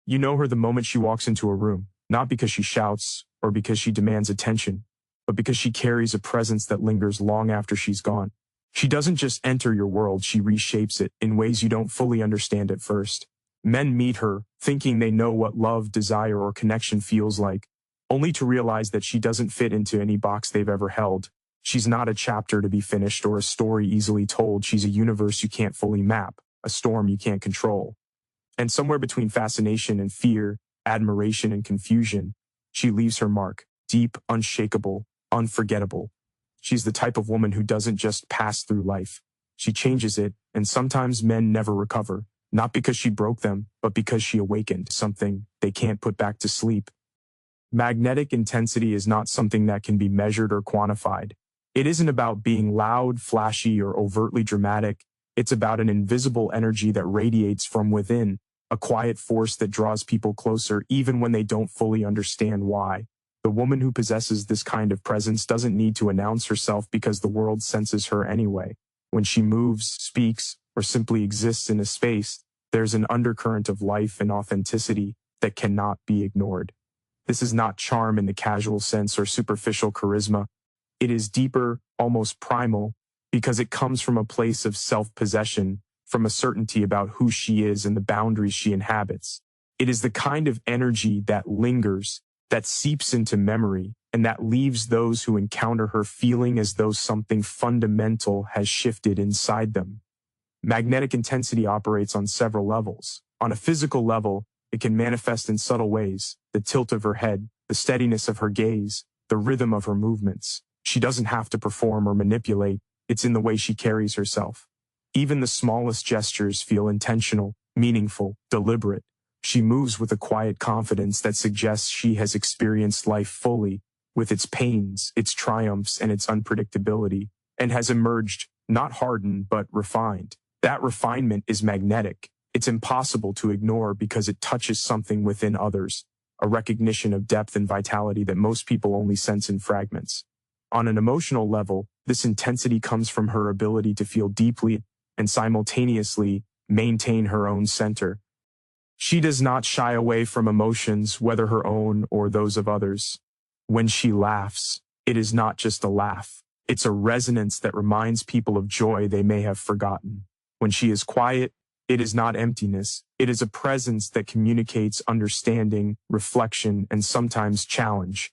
You know her the moment she walks into a room, not because she shouts or because she demands attention, but because she carries a presence that lingers long after she's gone. She doesn't just enter your world, she reshapes it in ways you don't fully understand at first. Men meet her, thinking they know what love, desire, or connection feels like, only to realize that she doesn't fit into any box they've ever held. She's not a chapter to be finished or a story easily told. She's a universe you can't fully map, a storm you can't control. And somewhere between fascination and fear, admiration and confusion, she leaves her mark, deep, unshakable, unforgettable. She's the type of woman who doesn't just pass through life. She changes it, and sometimes men never recover, not because she broke them, but because she awakened something they can't put back to sleep. Magnetic intensity is not something that can be measured or quantified. It isn't about being loud, flashy, or overtly dramatic. It's about an invisible energy that radiates from within, a quiet force that draws people closer even when they don't fully understand why. The woman who possesses this kind of presence doesn't need to announce herself because the world senses her anyway. When she moves, speaks, or simply exists in a space, there's an undercurrent of life and authenticity that cannot be ignored. This is not charm in the casual sense or superficial charisma. It is deeper, almost primal, because it comes from a place of self-possession, from a certainty about who she is and the boundaries she inhabits. It is the kind of energy that lingers, that seeps into memory, and that leaves those who encounter her feeling as though something fundamental has shifted inside them. Magnetic intensity operates on several levels. On a physical level, it can manifest in subtle ways: the tilt of her head, the steadiness of her gaze, the rhythm of her movements. She doesn't have to perform or manipulate. It's in the way she carries herself. Even the smallest gestures feel intentional, meaningful, deliberate. She moves with a quiet confidence that suggests she has experienced life fully, with its pains, its triumphs, and its unpredictability, and has emerged, not hardened, but refined. That refinement is magnetic. It's impossible to ignore because it touches something within others, a recognition of depth and vitality that most people only sense in fragments. On an emotional level, this intensity comes from her ability to feel deeply and simultaneously maintain her own center. She does not shy away from emotions, whether her own or those of others. When she laughs, it is not just a laugh. It's a resonance that reminds people of joy they may have forgotten. When she is quiet, it is not emptiness. It is a presence that communicates understanding, reflection, and sometimes challenge.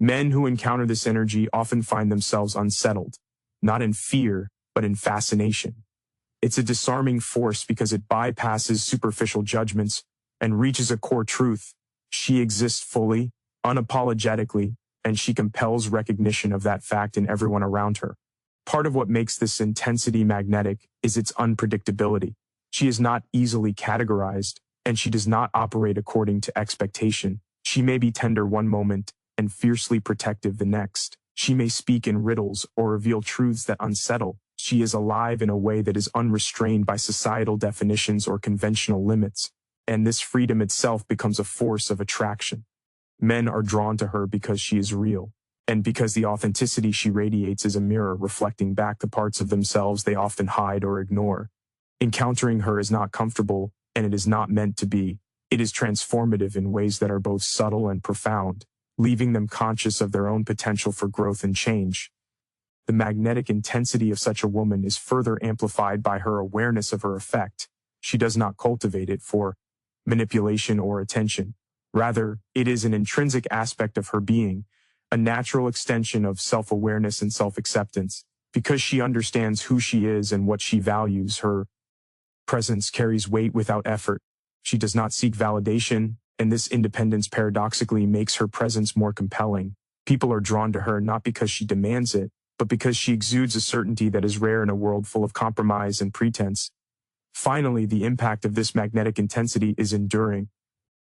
Men who encounter this energy often find themselves unsettled, not in fear, but in fascination. It's a disarming force because it bypasses superficial judgments and reaches a core truth. She exists fully, unapologetically, and she compels recognition of that fact in everyone around her. Part of what makes this intensity magnetic is its unpredictability. She is not easily categorized, and she does not operate according to expectation. She may be tender one moment and fiercely protective the next. She may speak in riddles or reveal truths that unsettle. She is alive in a way that is unrestrained by societal definitions or conventional limits, and this freedom itself becomes a force of attraction. Men are drawn to her because she is real, and because the authenticity she radiates is a mirror reflecting back the parts of themselves they often hide or ignore. Encountering her is not comfortable, and it is not meant to be. It is transformative in ways that are both subtle and profound, leaving them conscious of their own potential for growth and change. The magnetic intensity of such a woman is further amplified by her awareness of her effect. She does not cultivate it for manipulation or attention. Rather, it is an intrinsic aspect of her being, a natural extension of self-awareness and self-acceptance. Because she understands who she is and what she values, her presence carries weight without effort. She does not seek validation, and this independence paradoxically makes her presence more compelling. People are drawn to her not because she demands it, but because she exudes a certainty that is rare in a world full of compromise and pretense. Finally, the impact of this magnetic intensity is enduring.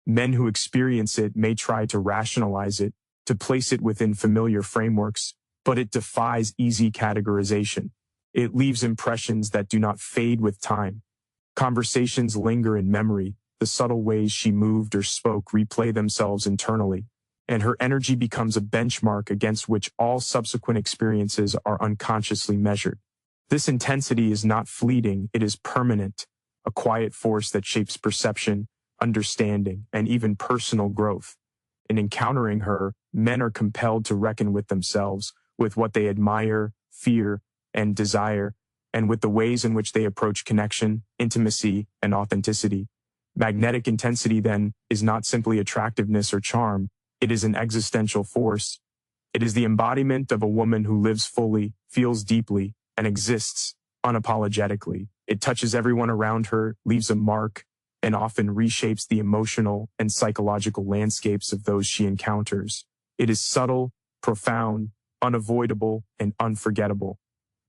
Men who experience it may try to rationalize it, to place it within familiar frameworks, but it defies easy categorization. It leaves impressions that do not fade with time. Conversations linger in memory. The subtle ways she moved or spoke replay themselves internally, and her energy becomes a benchmark against which all subsequent experiences are unconsciously measured. This intensity is not fleeting, it is permanent, a quiet force that shapes perception, understanding, and even personal growth. In encountering her, men are compelled to reckon with themselves, with what they admire, fear, and desire, and with the ways in which they approach connection, intimacy, and authenticity. Magnetic intensity, then, is not simply attractiveness or charm, it is an existential force. It is the embodiment of a woman who lives fully, feels deeply, and exists unapologetically. It touches everyone around her, leaves a mark, and often reshapes the emotional and psychological landscapes of those she encounters. It is subtle, profound, unavoidable, and unforgettable.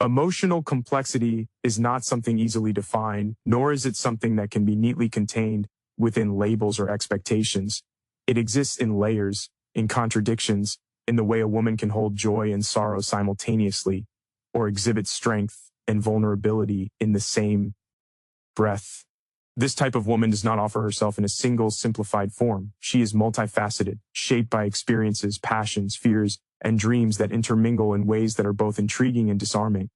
Emotional complexity is not something easily defined, nor is it something that can be neatly contained within labels or expectations. It exists in layers, in contradictions, in the way a woman can hold joy and sorrow simultaneously, or exhibit strength and vulnerability in the same breath. This type of woman does not offer herself in a single simplified form. She is multifaceted, shaped by experiences, passions, fears, and dreams that intermingle in ways that are both intriguing and disarming.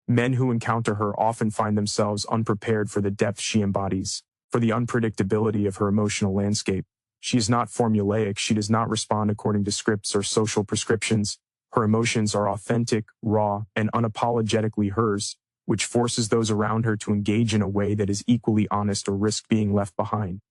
Men who encounter her often find themselves unprepared for the depth she embodies, for the unpredictability of her emotional landscape. She is not formulaic, she does not respond according to scripts or social prescriptions. Her emotions are authentic, raw, and unapologetically hers, which forces those around her to engage in a way that is equally honest or risk being left behind.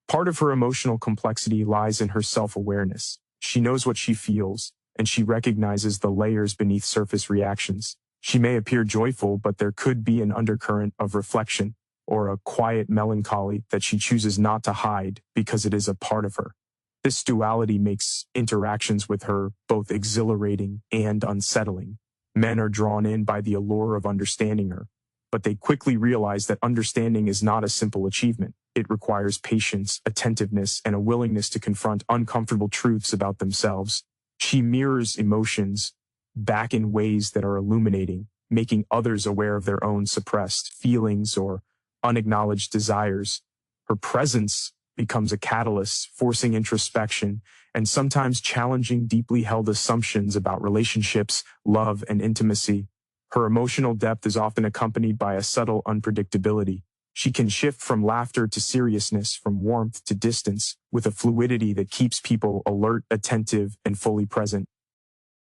Part of her emotional complexity lies in her self-awareness. She knows what she feels, and she recognizes the layers beneath surface reactions. She may appear joyful, but there could be an undercurrent of reflection, or a quiet melancholy that she chooses not to hide because it is a part of her. This duality makes interactions with her both exhilarating and unsettling. Men are drawn in by the allure of understanding her, but they quickly realize that understanding is not a simple achievement. It requires patience, attentiveness, and a willingness to confront uncomfortable truths about themselves. She mirrors emotions back in ways that are illuminating, making others aware of their own suppressed feelings or unacknowledged desires. Her presence becomes a catalyst, forcing introspection and sometimes challenging deeply held assumptions about relationships, love, and intimacy. Her emotional depth is often accompanied by a subtle unpredictability. She can shift from laughter to seriousness, from warmth to distance, with a fluidity that keeps people alert, attentive, and fully present.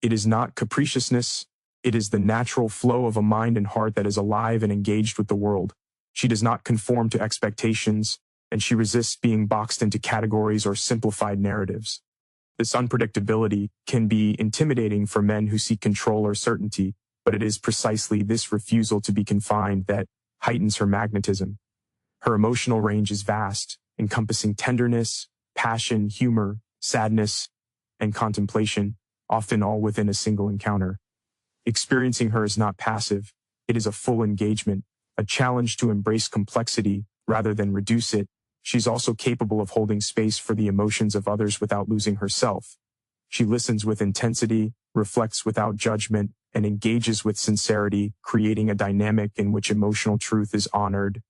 It is not capriciousness, it is the natural flow of a mind and heart that is alive and engaged with the world. She does not conform to expectations, and she resists being boxed into categories or simplified narratives. This unpredictability can be intimidating for men who seek control or certainty, but it is precisely this refusal to be confined that heightens her magnetism. Her emotional range is vast, encompassing tenderness, passion, humor, sadness, and contemplation, often all within a single encounter. Experiencing her is not passive, it is a full engagement, a challenge to embrace complexity rather than reduce it. She's also capable of holding space for the emotions of others without losing herself. She listens with intensity, reflects without judgment, and engages with sincerity, creating a dynamic in which emotional truth is honored.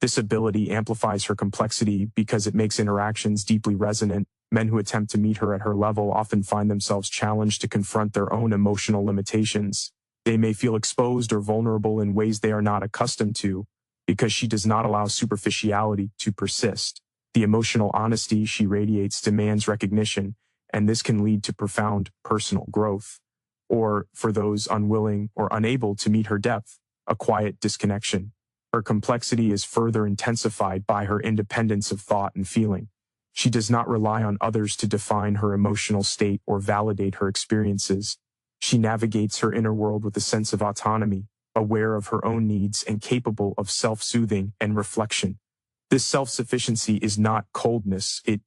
This ability amplifies her complexity because it makes interactions deeply resonant. Men who attempt to meet her at her level often find themselves challenged to confront their own emotional limitations. They may feel exposed or vulnerable in ways they are not accustomed to, because she does not allow superficiality to persist. The emotional honesty she radiates demands recognition, and this can lead to profound personal growth. Or, for those unwilling or unable to meet her depth, a quiet disconnection. Her complexity is further intensified by her independence of thought and feeling. She does not rely on others to define her emotional state or validate her experiences. She navigates her inner world with a sense of autonomy, aware of her own needs and capable of self-soothing and reflection. This self-sufficiency is not coldness, it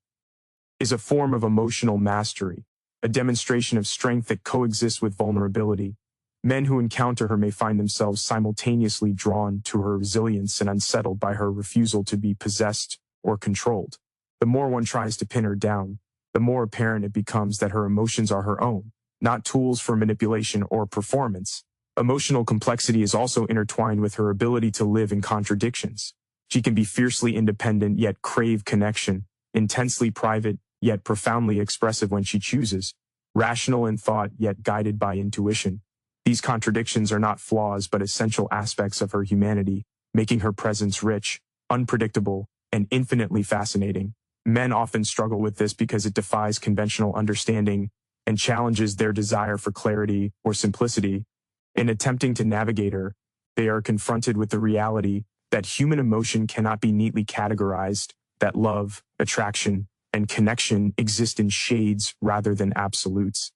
is a form of emotional mastery, a demonstration of strength that coexists with vulnerability. Men who encounter her may find themselves simultaneously drawn to her resilience and unsettled by her refusal to be possessed or controlled. The more one tries to pin her down, the more apparent it becomes that her emotions are her own, not tools for manipulation or performance. Emotional complexity is also intertwined with her ability to live in contradictions. She can be fiercely independent yet crave connection, intensely private yet profoundly expressive when she chooses, rational in thought yet guided by intuition. These contradictions are not flaws but essential aspects of her humanity, making her presence rich, unpredictable, and infinitely fascinating. Men often struggle with this because it defies conventional understanding and challenges their desire for clarity or simplicity. In attempting to navigate her, they are confronted with the reality that human emotion cannot be neatly categorized, that love, attraction, and connection exist in shades rather than absolutes.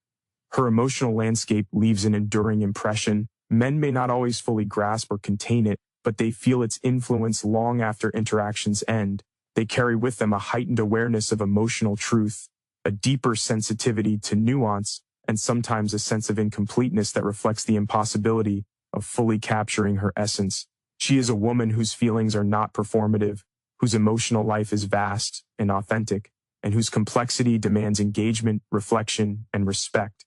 Her emotional landscape leaves an enduring impression. Men may not always fully grasp or contain it, but they feel its influence long after interactions end. They carry with them a heightened awareness of emotional truth, a deeper sensitivity to nuance, and sometimes a sense of incompleteness that reflects the impossibility of fully capturing her essence. She is a woman whose feelings are not performative, whose emotional life is vast and authentic, and whose complexity demands engagement, reflection, and respect.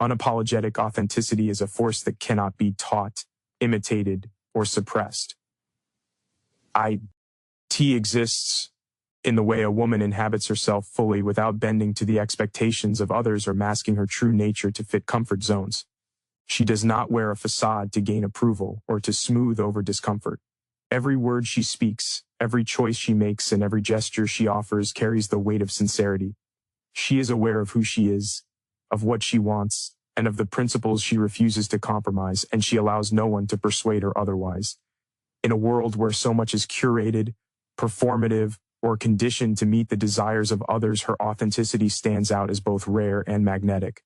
Unapologetic authenticity is a force that cannot be taught, imitated, or suppressed. It exists in the way a woman inhabits herself fully without bending to the expectations of others or masking her true nature to fit comfort zones. She does not wear a facade to gain approval or to smooth over discomfort. Every word she speaks, every choice she makes, and every gesture she offers carries the weight of sincerity. She is aware of who she is, of what she wants, and of the principles she refuses to compromise, and she allows no one to persuade her otherwise. In a world where so much is curated, performative, or conditioned to meet the desires of others, her authenticity stands out as both rare and magnetic.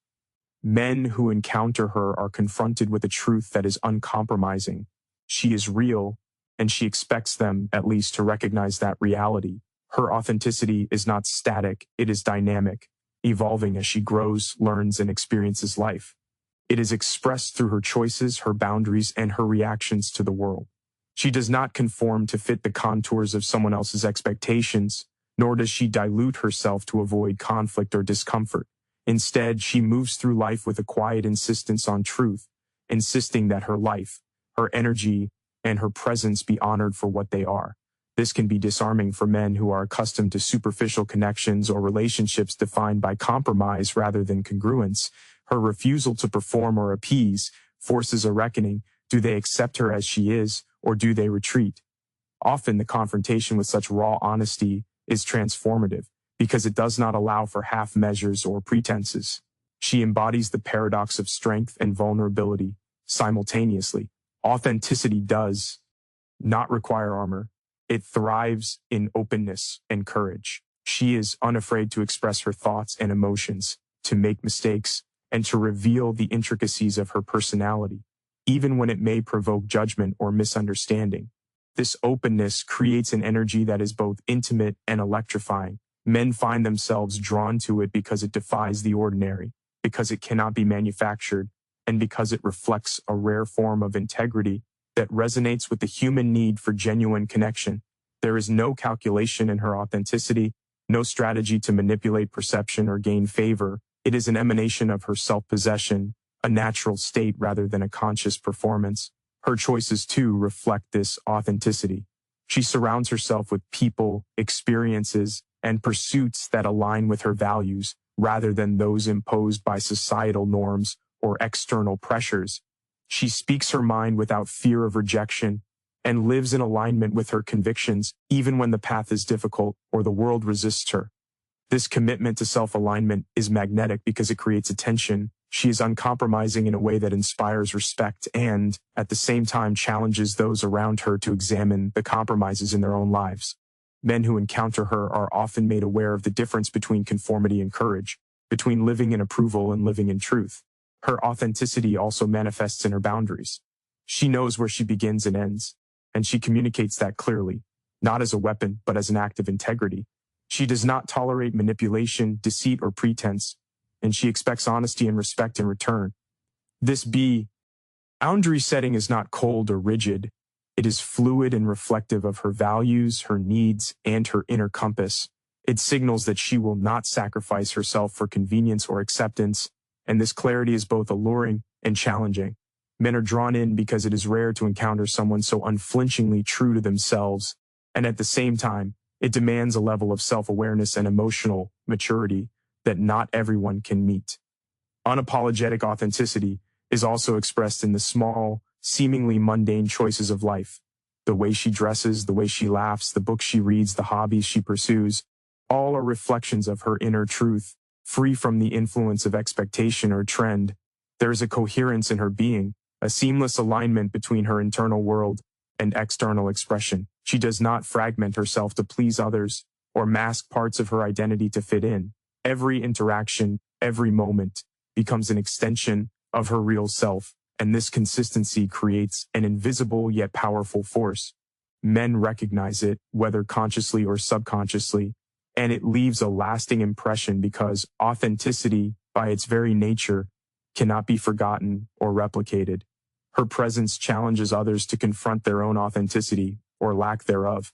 Men who encounter her are confronted with a truth that is uncompromising. She is real, and she expects them, at least, to recognize that reality. Her authenticity is not static, it is dynamic, evolving as she grows, learns, and experiences life. It is expressed through her choices, her boundaries, and her reactions to the world. She does not conform to fit the contours of someone else's expectations, nor does she dilute herself to avoid conflict or discomfort. Instead, she moves through life with a quiet insistence on truth, insisting that her life, her energy, and her presence be honored for what they are. This can be disarming for men who are accustomed to superficial connections or relationships defined by compromise rather than congruence. Her refusal to perform or appease forces a reckoning. Do they accept her as she is, or do they retreat? Often the confrontation with such raw honesty is transformative because it does not allow for half measures or pretenses. She embodies the paradox of strength and vulnerability simultaneously. Authenticity does not require armor. It thrives in openness and courage. She is unafraid to express her thoughts and emotions, to make mistakes, and to reveal the intricacies of her personality, even when it may provoke judgment or misunderstanding. This openness creates an energy that is both intimate and electrifying. Men find themselves drawn to it because it defies the ordinary, because it cannot be manufactured, and because it reflects a rare form of integrity that resonates with the human need for genuine connection. There is no calculation in her authenticity, no strategy to manipulate perception or gain favor. It is an emanation of her self-possession, a natural state rather than a conscious performance. Her choices, too, reflect this authenticity. She surrounds herself with people, experiences, and pursuits that align with her values rather than those imposed by societal norms or external pressures. She speaks her mind without fear of rejection and lives in alignment with her convictions even when the path is difficult or the world resists her. This commitment to self-alignment is magnetic because it creates attention. She is uncompromising in a way that inspires respect and, at the same time, challenges those around her to examine the compromises in their own lives. Men who encounter her are often made aware of the difference between conformity and courage, between living in approval and living in truth. Her authenticity also manifests in her boundaries. She knows where she begins and ends, and she communicates that clearly, not as a weapon, but as an act of integrity. She does not tolerate manipulation, deceit, or pretense, and she expects honesty and respect in return. This boundary setting is not cold or rigid. It is fluid and reflective of her values, her needs, and her inner compass. It signals that she will not sacrifice herself for convenience or acceptance, and this clarity is both alluring and challenging. Men are drawn in because it is rare to encounter someone so unflinchingly true to themselves, and at the same time, it demands a level of self-awareness and emotional maturity that not everyone can meet. Unapologetic authenticity is also expressed in the small, seemingly mundane choices of life. The way she dresses, the way she laughs, the books she reads, the hobbies she pursues. All are reflections of her inner truth, free from the influence of expectation or trend. There is a coherence in her being, a seamless alignment between her internal world and external expression. She does not fragment herself to please others or mask parts of her identity to fit in. Every interaction, every moment, becomes an extension of her real self, and this consistency creates an invisible yet powerful force. Men recognize it, whether consciously or subconsciously, and it leaves a lasting impression because authenticity, by its very nature, cannot be forgotten or replicated. Her presence challenges others to confront their own authenticity or lack thereof.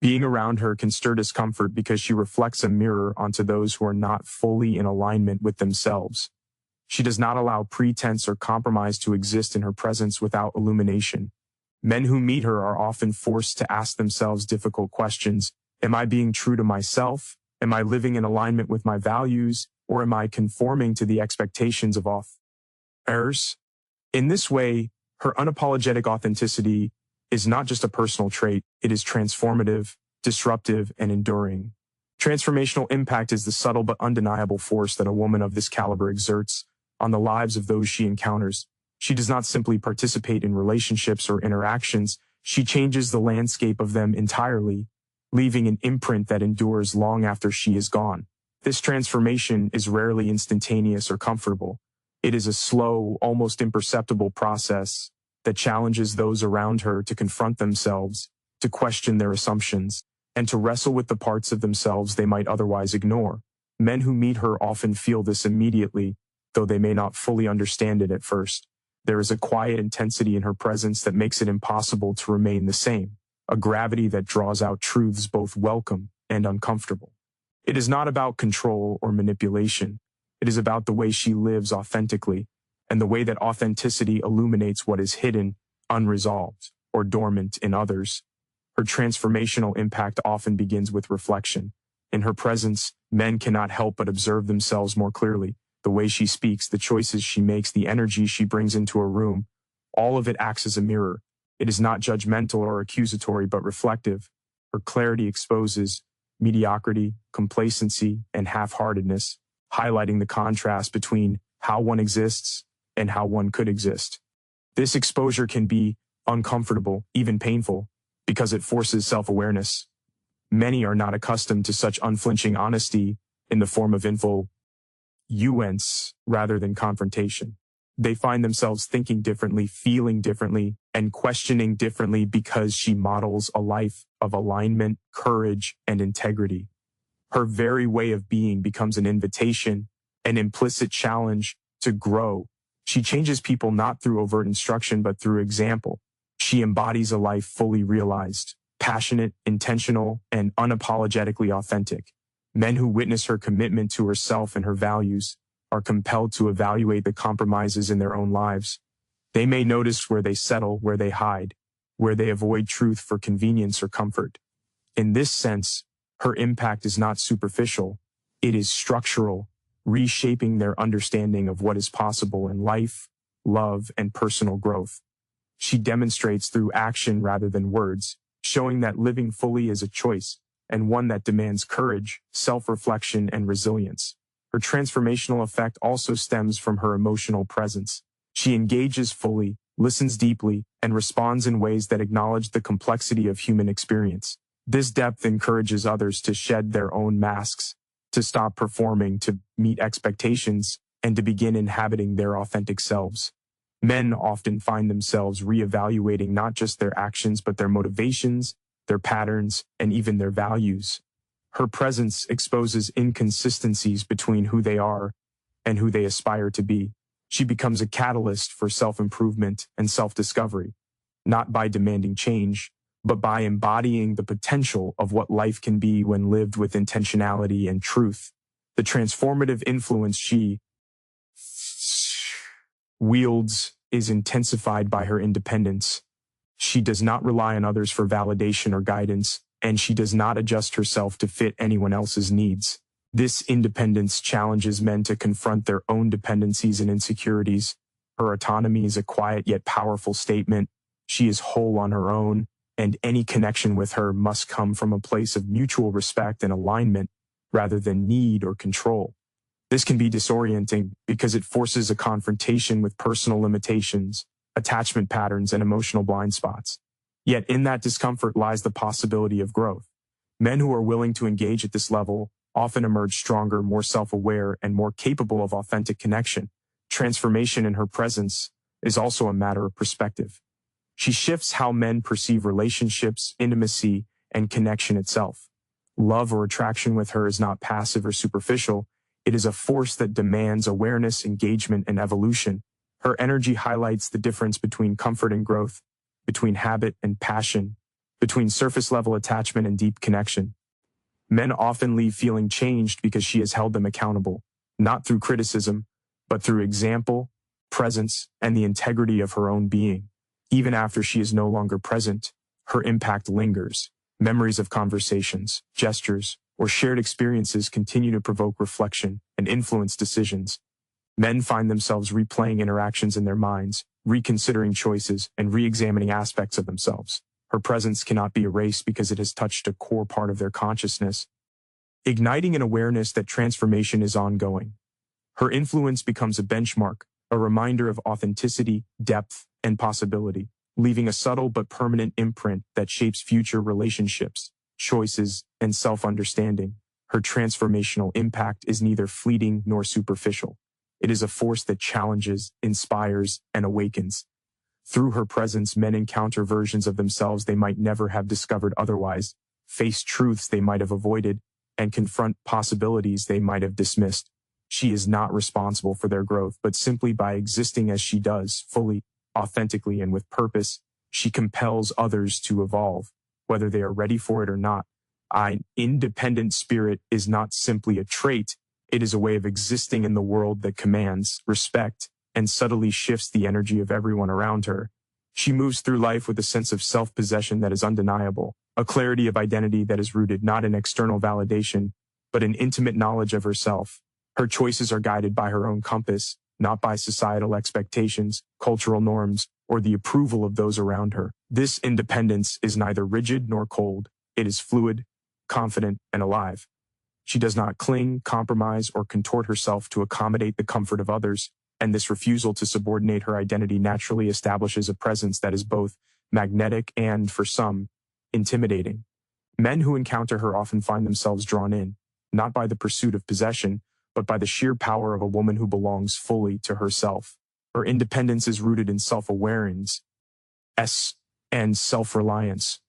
Being around her can stir discomfort because she reflects a mirror onto those who are not fully in alignment with themselves. She does not allow pretense or compromise to exist in her presence without illumination. Men who meet her are often forced to ask themselves difficult questions. Am I being true to myself? Am I living in alignment with my values? Or am I conforming to the expectations of others? In this way, her unapologetic authenticity is not just a personal trait, it is transformative, disruptive, and enduring. Transformational impact is the subtle but undeniable force that a woman of this caliber exerts on the lives of those she encounters. She does not simply participate in relationships or interactions, she changes the landscape of them entirely, leaving an imprint that endures long after she is gone. This transformation is rarely instantaneous or comfortable. It is a slow, almost imperceptible process that challenges those around her to confront themselves, to question their assumptions, and to wrestle with the parts of themselves they might otherwise ignore. Men who meet her often feel this immediately, though they may not fully understand it at first. There is a quiet intensity in her presence that makes it impossible to remain the same, a gravity that draws out truths both welcome and uncomfortable. It is not about control or manipulation. It is about the way she lives authentically, and the way that authenticity illuminates what is hidden, unresolved, or dormant in others. Her transformational impact often begins with reflection. In her presence, men cannot help but observe themselves more clearly. The way she speaks, the choices she makes, the energy she brings into a room, all of it acts as a mirror. It is not judgmental or accusatory, but reflective. Her clarity exposes mediocrity, complacency, and half-heartedness, highlighting the contrast between how one exists and how one could exist. This exposure can be uncomfortable, even painful, because it forces self-awareness. Many are not accustomed to such unflinching honesty in the form of influence rather than confrontation. They find themselves thinking differently, feeling differently, and questioning differently because she models a life of alignment, courage, and integrity. Her very way of being becomes an invitation, an implicit challenge to grow. She changes people not through overt instruction, but through example. She embodies a life fully realized, passionate, intentional, and unapologetically authentic. Men who witness her commitment to herself and her values are compelled to evaluate the compromises in their own lives. They may notice where they settle, where they hide, where they avoid truth for convenience or comfort. In this sense, her impact is not superficial, it is structural, reshaping their understanding of what is possible in life, love, and personal growth. She demonstrates through action rather than words, showing that living fully is a choice, and one that demands courage, self-reflection, and resilience. Her transformational effect also stems from her emotional presence. She engages fully, listens deeply, and responds in ways that acknowledge the complexity of human experience. This depth encourages others to shed their own masks, to stop performing to meet expectations, and to begin inhabiting their authentic selves. Men often find themselves reevaluating not just their actions but their motivations, their patterns, and even their values. Her presence exposes inconsistencies between who they are and who they aspire to be. She becomes a catalyst for self-improvement and self-discovery, not by demanding change, but by embodying the potential of what life can be when lived with intentionality and truth. The transformative influence she wields is intensified by her independence. She does not rely on others for validation or guidance, and she does not adjust herself to fit anyone else's needs. This independence challenges men to confront their own dependencies and insecurities. Her autonomy is a quiet yet powerful statement. She is whole on her own, and any connection with her must come from a place of mutual respect and alignment rather than need or control. This can be disorienting because it forces a confrontation with personal limitations, attachment patterns, and emotional blind spots. Yet in that discomfort lies the possibility of growth. Men who are willing to engage at this level often emerge stronger, more self-aware, and more capable of authentic connection. Transformation in her presence is also a matter of perspective. She shifts how men perceive relationships, intimacy, and connection itself. Love or attraction with her is not passive or superficial. It is a force that demands awareness, engagement, and evolution. Her energy highlights the difference between comfort and growth, between habit and passion, between surface-level attachment and deep connection. Men often leave feeling changed because she has held them accountable, not through criticism, but through example, presence, and the integrity of her own being. Even after she is no longer present, her impact lingers. Memories of conversations, gestures, or shared experiences continue to provoke reflection and influence decisions. Men find themselves replaying interactions in their minds, reconsidering choices, and re-examining aspects of themselves. Her presence cannot be erased because it has touched a core part of their consciousness, igniting an awareness that transformation is ongoing. Her influence becomes a benchmark, a reminder of authenticity, depth, and possibility, leaving a subtle but permanent imprint that shapes future relationships, choices, and self-understanding. Her transformational impact is neither fleeting nor superficial. It is a force that challenges, inspires, and awakens. Through her presence, men encounter versions of themselves they might never have discovered otherwise, face truths they might have avoided, and confront possibilities they might have dismissed. She is not responsible for their growth, but simply by existing as she does, fully, authentically, and with purpose, she compels others to evolve, whether they are ready for it or not. An independent spirit is not simply a trait, it is a way of existing in the world that commands respect and subtly shifts the energy of everyone around her. She moves through life with a sense of self-possession that is undeniable, a clarity of identity that is rooted not in external validation, but in intimate knowledge of herself. Her choices are guided by her own compass, not by societal expectations, cultural norms, or the approval of those around her. This independence is neither rigid nor cold. It is fluid, confident, and alive. She does not cling, compromise, or contort herself to accommodate the comfort of others, and this refusal to subordinate her identity naturally establishes a presence that is both magnetic and, for some, intimidating. Men who encounter her often find themselves drawn in, not by the pursuit of possession, but by the sheer power of a woman who belongs fully to herself. Her independence is rooted in self-awareness and self-reliance.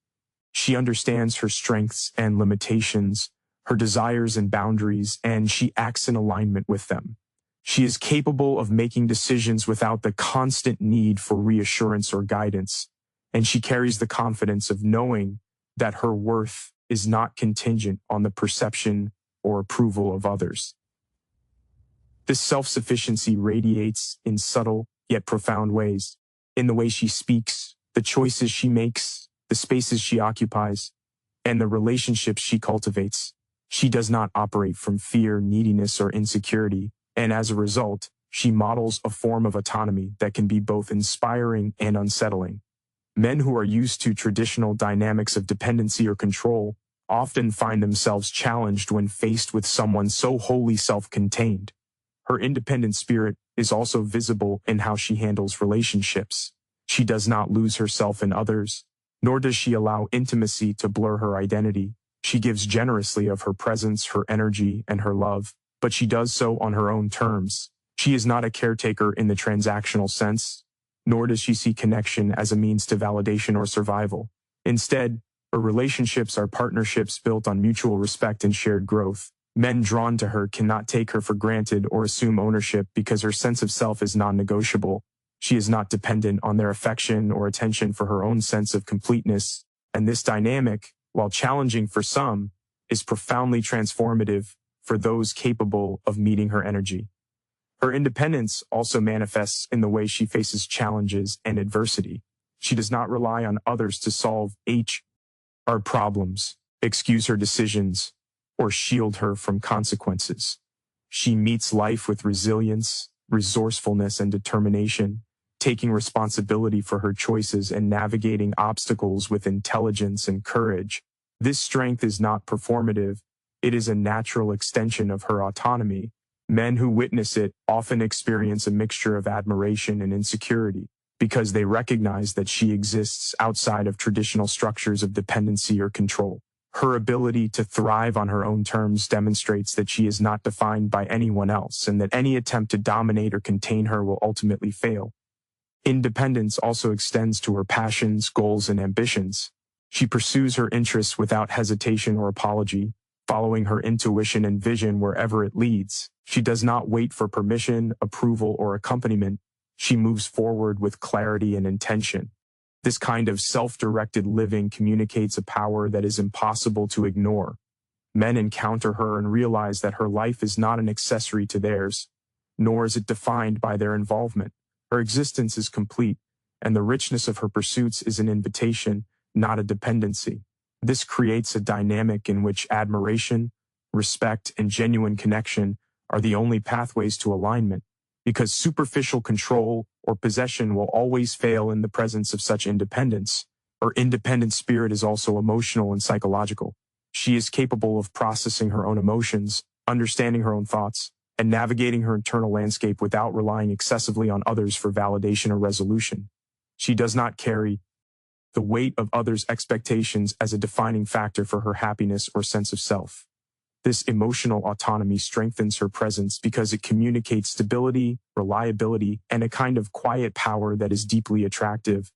She understands her strengths and limitations, her desires and boundaries, and she acts in alignment with them. She is capable of making decisions without the constant need for reassurance or guidance, and she carries the confidence of knowing that her worth is not contingent on the perception or approval of others. This self-sufficiency radiates in subtle yet profound ways, in the way she speaks, the choices she makes, the spaces she occupies, and the relationships she cultivates. She does not operate from fear, neediness, or insecurity, and as a result, she models a form of autonomy that can be both inspiring and unsettling. Men who are used to traditional dynamics of dependency or control often find themselves challenged when faced with someone so wholly self-contained. Her independent spirit is also visible in how she handles relationships. She does not lose herself in others, nor does she allow intimacy to blur her identity. She gives generously of her presence, her energy, and her love, but she does so on her own terms. She is not a caretaker in the transactional sense, nor does she see connection as a means to validation or survival. Instead, her relationships are partnerships built on mutual respect and shared growth. Men drawn to her cannot take her for granted or assume ownership because her sense of self is non-negotiable. She is not dependent on their affection or attention for her own sense of completeness, and this dynamic, while challenging for some, is profoundly transformative for those capable of meeting her energy. Her independence also manifests in the way she faces challenges and adversity. She does not rely on others to solve her problems, excuse her decisions, or shield her from consequences. She meets life with resilience, resourcefulness, and determination, taking responsibility for her choices and navigating obstacles with intelligence and courage. This strength is not performative, it is a natural extension of her autonomy. Men who witness it often experience a mixture of admiration and insecurity, because they recognize that she exists outside of traditional structures of dependency or control. Her ability to thrive on her own terms demonstrates that she is not defined by anyone else and that any attempt to dominate or contain her will ultimately fail. Independence also extends to her passions, goals, and ambitions. She pursues her interests without hesitation or apology, following her intuition and vision wherever it leads. She does not wait for permission, approval, or accompaniment. She moves forward with clarity and intention. This kind of self-directed living communicates a power that is impossible to ignore. Men encounter her and realize that her life is not an accessory to theirs, nor is it defined by their involvement. Her existence is complete, and the richness of her pursuits is an invitation, not a dependency. This creates a dynamic in which admiration, respect, and genuine connection are the only pathways to alignment, because superficial control or possession will always fail in the presence of such independence. Her independent spirit is also emotional and psychological. She is capable of processing her own emotions, understanding her own thoughts, and navigating her internal landscape without relying excessively on others for validation or resolution. She does not carry the weight of others' expectations as a defining factor for her happiness or sense of self. This emotional autonomy strengthens her presence because it communicates stability, reliability, and a kind of quiet power that is deeply attractive.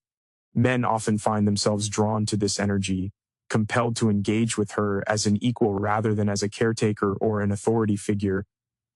Men often find themselves drawn to this energy, compelled to engage with her as an equal rather than as a caretaker or an authority figure,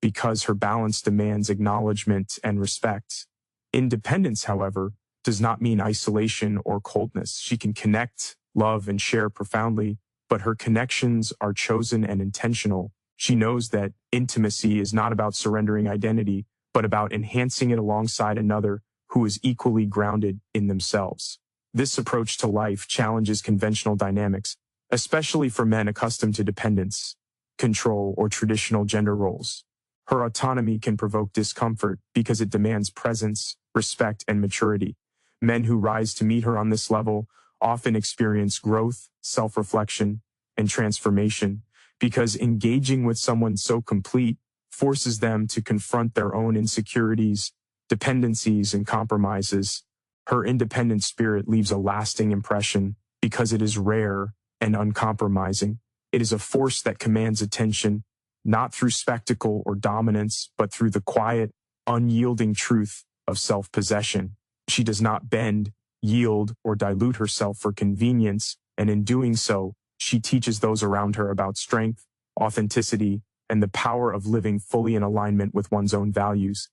because her balance demands acknowledgement and respect. Independence, however, does not mean isolation or coldness. She can connect, love, and share profoundly, but her connections are chosen and intentional. She knows that intimacy is not about surrendering identity, but about enhancing it alongside another who is equally grounded in themselves. This approach to life challenges conventional dynamics, especially for men accustomed to dependence, control, or traditional gender roles. Her autonomy can provoke discomfort because it demands presence, respect, and maturity. Men who rise to meet her on this level often experience growth, self-reflection, and transformation, because engaging with someone so complete forces them to confront their own insecurities, dependencies, and compromises. Her independent spirit leaves a lasting impression because it is rare and uncompromising. It is a force that commands attention, not through spectacle or dominance, but through the quiet, unyielding truth of self-possession. She does not bend, yield, or dilute herself for convenience, and in doing so, she teaches those around her about strength, authenticity, and the power of living fully in alignment with one's own values.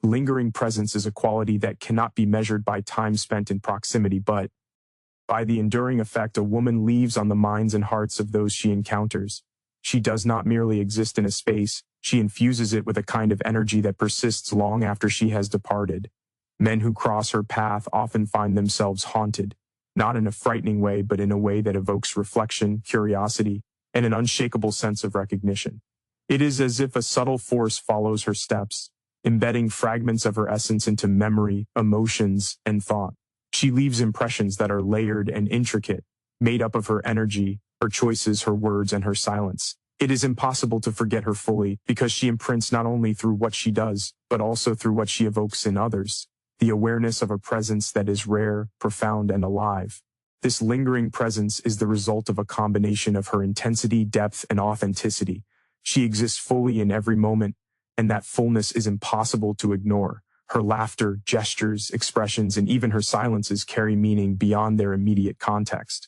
Lingering presence is a quality that cannot be measured by time spent in proximity, but by the enduring effect a woman leaves on the minds and hearts of those she encounters. She does not merely exist in a space, she infuses it with a kind of energy that persists long after she has departed. Men who cross her path often find themselves haunted, not in a frightening way, but in a way that evokes reflection, curiosity, and an unshakable sense of recognition. It is as if a subtle force follows her steps, embedding fragments of her essence into memory, emotions, and thought. She leaves impressions that are layered and intricate, made up of her energy, her choices, her words, and her silence. It is impossible to forget her fully because she imprints not only through what she does, but also through what she evokes in others. The awareness of a presence that is rare, profound, and alive. This lingering presence is the result of a combination of her intensity, depth, and authenticity. She exists fully in every moment, and that fullness is impossible to ignore. Her laughter, gestures, expressions, and even her silences carry meaning beyond their immediate context.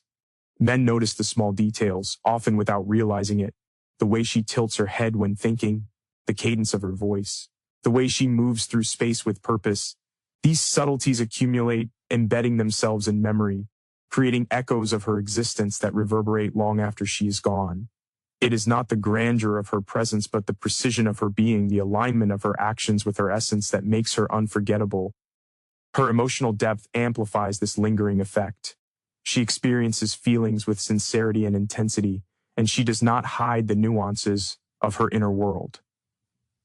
Men notice the small details, often without realizing it. The way she tilts her head when thinking, the cadence of her voice, the way she moves through space with purpose. These subtleties accumulate, embedding themselves in memory, creating echoes of her existence that reverberate long after she is gone. It is not the grandeur of her presence, but the precision of her being, the alignment of her actions with her essence that makes her unforgettable. Her emotional depth amplifies this lingering effect. She experiences feelings with sincerity and intensity, and she does not hide the nuances of her inner world.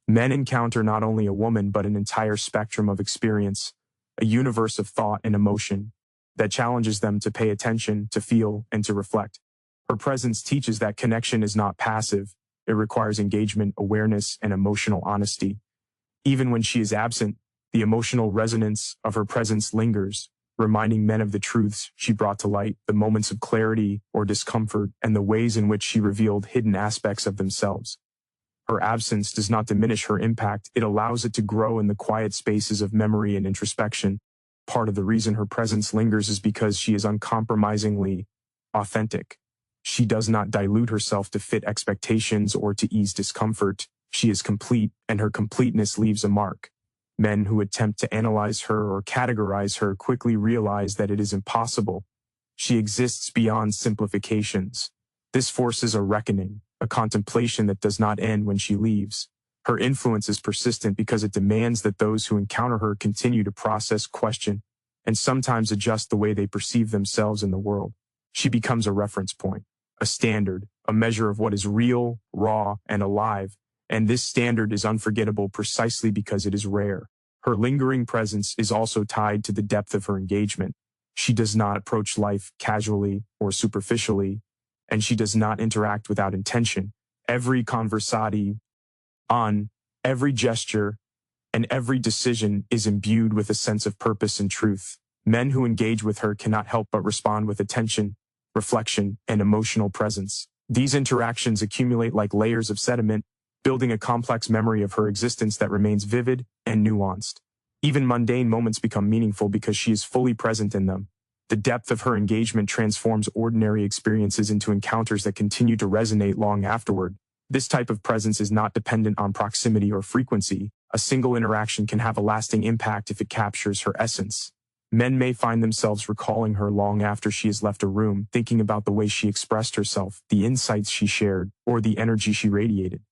Men encounter not only a woman but an entire spectrum of experience, a universe of thought and emotion that challenges them to pay attention, to feel, and to reflect. Her presence teaches that connection is not passive. It requires engagement, awareness, and emotional honesty. Even when she is absent, the emotional resonance of her presence lingers, reminding men of the truths she brought to light, the moments of clarity or discomfort, and the ways in which she revealed hidden aspects of themselves. Her absence does not diminish her impact, it allows it to grow in the quiet spaces of memory and introspection. Part of the reason her presence lingers is because she is uncompromisingly authentic. She does not dilute herself to fit expectations or to ease discomfort. She is complete, and her completeness leaves a mark. Men who attempt to analyze her or categorize her quickly realize that it is impossible. She exists beyond simplifications. This forces a reckoning, a contemplation that does not end when she leaves. Her influence is persistent because it demands that those who encounter her continue to process, question, and sometimes adjust the way they perceive themselves in the world. She becomes a reference point, a standard, a measure of what is real, raw, and alive, and this standard is unforgettable precisely because it is rare. Her lingering presence is also tied to the depth of her engagement. She does not approach life casually or superficially, and she does not interact without intention. Every conversation, every gesture, and every decision is imbued with a sense of purpose and truth. Men who engage with her cannot help but respond with attention, reflection, and emotional presence. These interactions accumulate like layers of sediment, building a complex memory of her existence that remains vivid and nuanced. Even mundane moments become meaningful because she is fully present in them. The depth of her engagement transforms ordinary experiences into encounters that continue to resonate long afterward. This type of presence is not dependent on proximity or frequency. A single interaction can have a lasting impact if it captures her essence. Men may find themselves recalling her long after she has left a room, thinking about the way she expressed herself, the insights she shared, or the energy she radiated.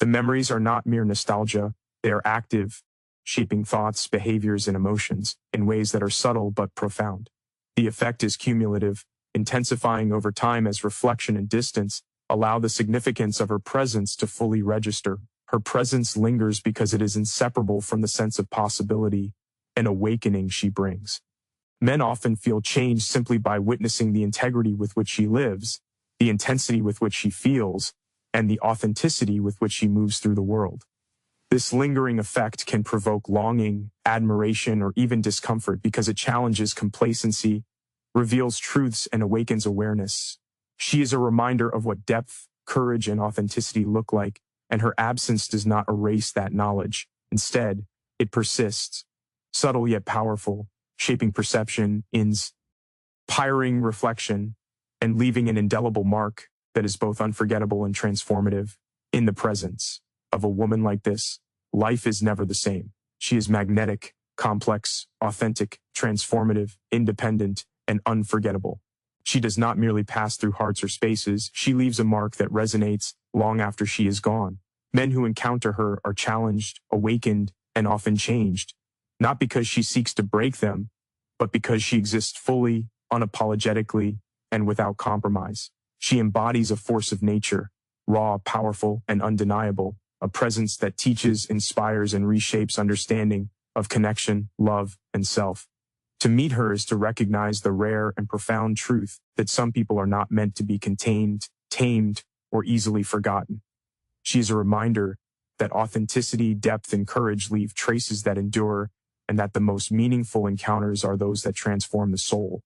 The memories are not mere nostalgia, they are active, shaping thoughts, behaviors, and emotions in ways that are subtle but profound. The effect is cumulative, intensifying over time as reflection and distance allow the significance of her presence to fully register. Her presence lingers because it is inseparable from the sense of possibility and awakening she brings. Men often feel changed simply by witnessing the integrity with which she lives, the intensity with which she feels, and the authenticity with which she moves through the world. This lingering effect can provoke longing, admiration, or even discomfort because it challenges complacency, reveals truths, and awakens awareness. She is a reminder of what depth, courage, and authenticity look like, and her absence does not erase that knowledge. Instead, it persists, subtle yet powerful, shaping perception, inspiring reflection, and leaving an indelible mark that is both unforgettable and transformative. In the presence of a woman like this, life is never the same. She is magnetic, complex, authentic, transformative, independent, and unforgettable. She does not merely pass through hearts or spaces, she leaves a mark that resonates long after she is gone. Men who encounter her are challenged, awakened, and often changed, not because she seeks to break them, but because she exists fully, unapologetically, and without compromise. She embodies a force of nature, raw, powerful, and undeniable, a presence that teaches, inspires, and reshapes understanding of connection, love, and self. To meet her is to recognize the rare and profound truth that some people are not meant to be contained, tamed, or easily forgotten. She is a reminder that authenticity, depth, and courage leave traces that endure, and that the most meaningful encounters are those that transform the soul.